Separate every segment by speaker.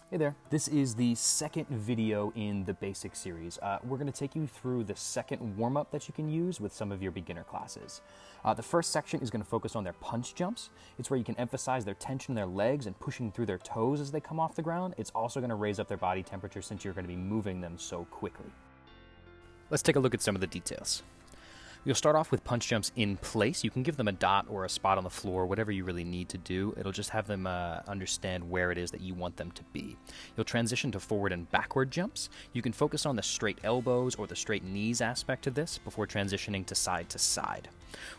Speaker 1: Hey there, this is the second video in the basic series. We're going to take you through the second warm-up that you can use with some of your beginner classes. The first section is going to focus on their punch jumps. It's where you can emphasize their tension in their legs and pushing through their toes as they come off the ground. It's also going to raise up their body temperature since you're going to be moving them so quickly. Let's take a look at some of the details. You'll start off with punch jumps in place. You can give them a dot or a spot on the floor, whatever you really need to do. It'll just have them understand where it is that you want them to be. You'll transition to forward and backward jumps. You can focus on the straight elbows or the straight knees aspect of this before transitioning to side to side.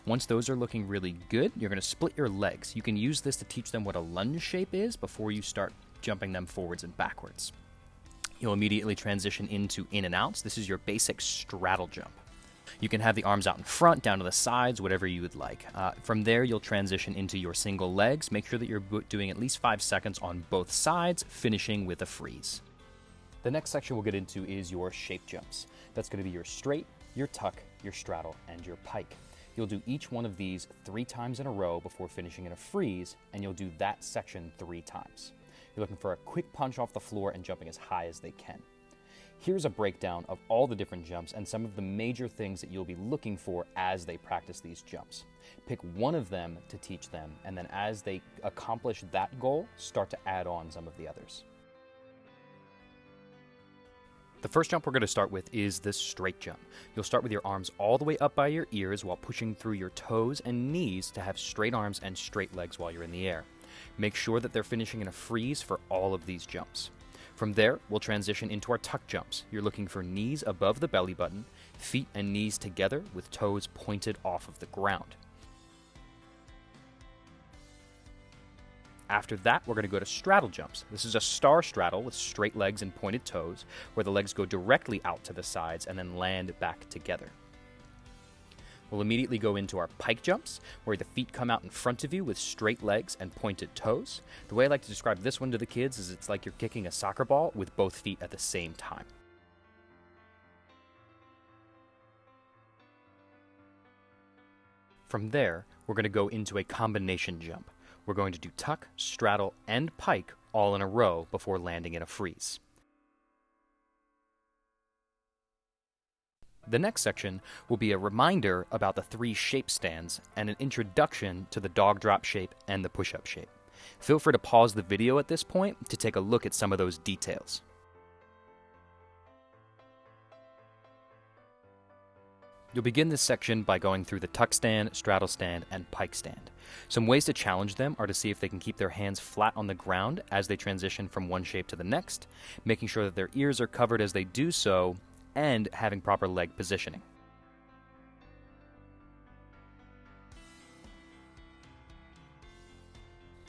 Speaker 1: Once those are looking really good, you're going to split your legs. You can use this to teach them what a lunge shape is before you start jumping them forwards and backwards. You'll immediately transition into in and outs. This is your basic straddle jump. You can have the arms out in front, down to the sides, whatever you would like. From there, you'll transition into your single legs. Make sure that you're doing at least 5 seconds on both sides, finishing with a freeze. The next section we'll get into is your shape jumps. That's going to be your straight, your tuck, your straddle, and your pike. You'll do each one of these 3 times in a row before finishing in a freeze, and you'll do that section 3 times. You're looking for a quick punch off the floor and jumping as high as they can. Here's a breakdown of all the different jumps and some of the major things that you'll be looking for as they practice these jumps. Pick one of them to teach them, and then as they accomplish that goal, start to add on some of the others. The first jump we're going to start with is the straight jump. You'll start with your arms all the way up by your ears while pushing through your toes and knees to have straight arms and straight legs while you're in the air. Make sure that they're finishing in a freeze for all of these jumps. From there, we'll transition into our tuck jumps. You're looking for knees above the belly button, feet and knees together with toes pointed off of the ground. After that, we're going to go to straddle jumps. This is a star straddle with straight legs and pointed toes, where the legs go directly out to the sides and then land back together. We'll immediately go into our pike jumps, where the feet come out in front of you with straight legs and pointed toes. The way I like to describe this one to the kids is it's like you're kicking a soccer ball with both feet at the same time. From there, we're going to go into a combination jump. We're going to do tuck, straddle, and pike all in a row before landing in a freeze. The next section will be a reminder about the 3 shape stands and an introduction to the dog drop shape and the push-up shape. Feel free to pause the video at this point to take a look at some of those details. You'll begin this section by going through the tuck stand, straddle stand, and pike stand. Some ways to challenge them are to see if they can keep their hands flat on the ground as they transition from one shape to the next, making sure that their ears are covered as they do so, and having proper leg positioning.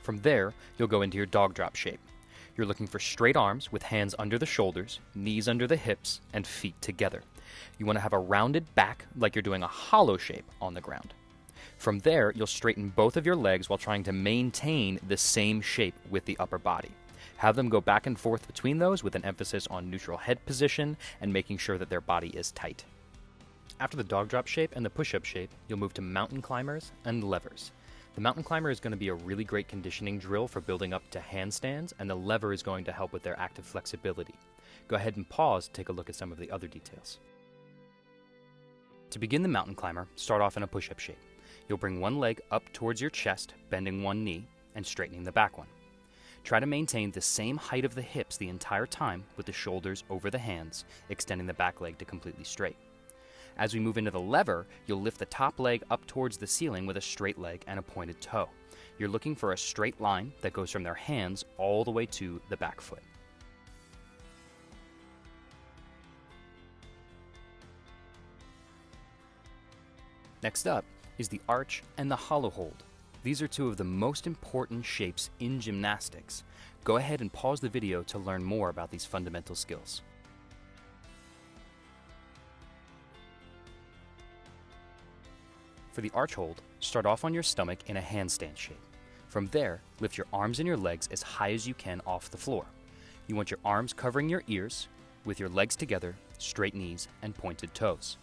Speaker 1: From there, you'll go into your dog drop shape. You're looking for straight arms with hands under the shoulders, knees under the hips, and feet together. You want to have a rounded back like you're doing a hollow shape on the ground. From there, you'll straighten both of your legs while trying to maintain the same shape with the upper body. Have them go back and forth between those with an emphasis on neutral head position and making sure that their body is tight. After the dog drop shape and the push-up shape, you'll move to mountain climbers and levers. The mountain climber is going to be a really great conditioning drill for building up to handstands, and the lever is going to help with their active flexibility. Go ahead and pause to take a look at some of the other details. To begin the mountain climber, start off in a push-up shape. You'll bring one leg up towards your chest, bending one knee, and straightening the back one. Try to maintain the same height of the hips the entire time with the shoulders over the hands, extending the back leg to completely straight. As we move into the lever, you'll lift the top leg up towards the ceiling with a straight leg and a pointed toe. You're looking for a straight line that goes from their hands all the way to the back foot. Next up is the arch and the hollow hold. These are 2 of the most important shapes in gymnastics. Go ahead and pause the video to learn more about these fundamental skills. For the arch hold, start off on your stomach in a handstand shape. From there, lift your arms and your legs as high as you can off the floor. You want your arms covering your ears, with your legs together, straight knees, and pointed toes.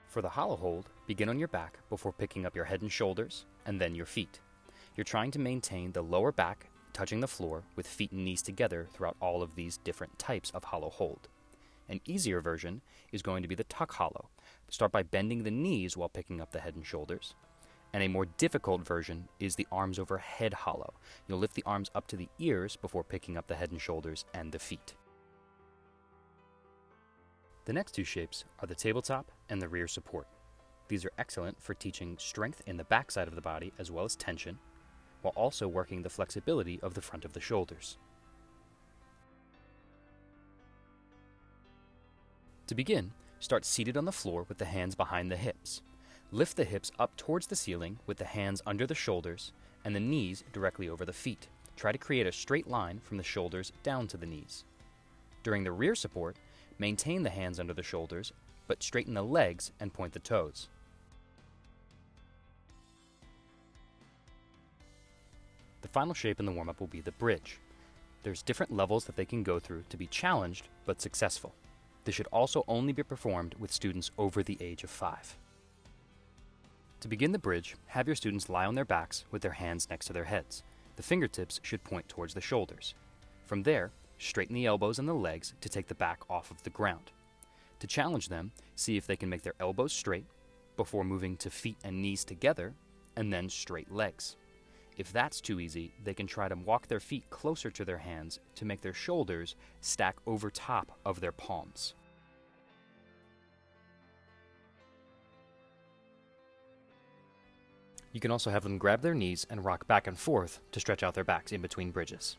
Speaker 1: For the hollow hold, begin on your back before picking up your head and shoulders, and then your feet. You're trying to maintain the lower back touching the floor with feet and knees together throughout all of these different types of hollow hold. An easier version is going to be the tuck hollow. Start by bending the knees while picking up the head and shoulders. And a more difficult version is the arms over head hollow. You'll lift the arms up to the ears before picking up the head and shoulders and the feet. The next two shapes are the tabletop and the rear support. These are excellent for teaching strength in the back side of the body as well as tension, while also working the flexibility of the front of the shoulders. To begin, start seated on the floor with the hands behind the hips. Lift the hips up towards the ceiling with the hands under the shoulders and the knees directly over the feet. Try to create a straight line from the shoulders down to the knees. During the rear support, maintain the hands under the shoulders, but straighten the legs and point the toes. The final shape in the warm-up will be the bridge. There's different levels that they can go through to be challenged but successful. This should also only be performed with students over the age of 5. To begin the bridge, have your students lie on their backs with their hands next to their heads. The fingertips should point towards the shoulders. From there, straighten the elbows and the legs to take the back off of the ground. To challenge them, see if they can make their elbows straight before moving to feet and knees together, and then straight legs. If that's too easy, they can try to walk their feet closer to their hands to make their shoulders stack over top of their palms. You can also have them grab their knees and rock back and forth to stretch out their backs in between bridges.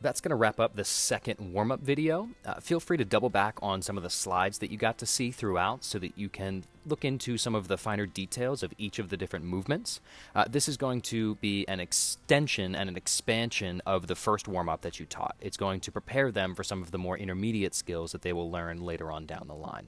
Speaker 1: That's going to wrap up the second warm-up video. Feel free to double back on some of the slides that you got to see throughout so that you can look into some of the finer details of each of the different movements. This is going to be an extension and an expansion of the first warm-up that you taught. It's going to prepare them for some of the more intermediate skills that they will learn later on down the line.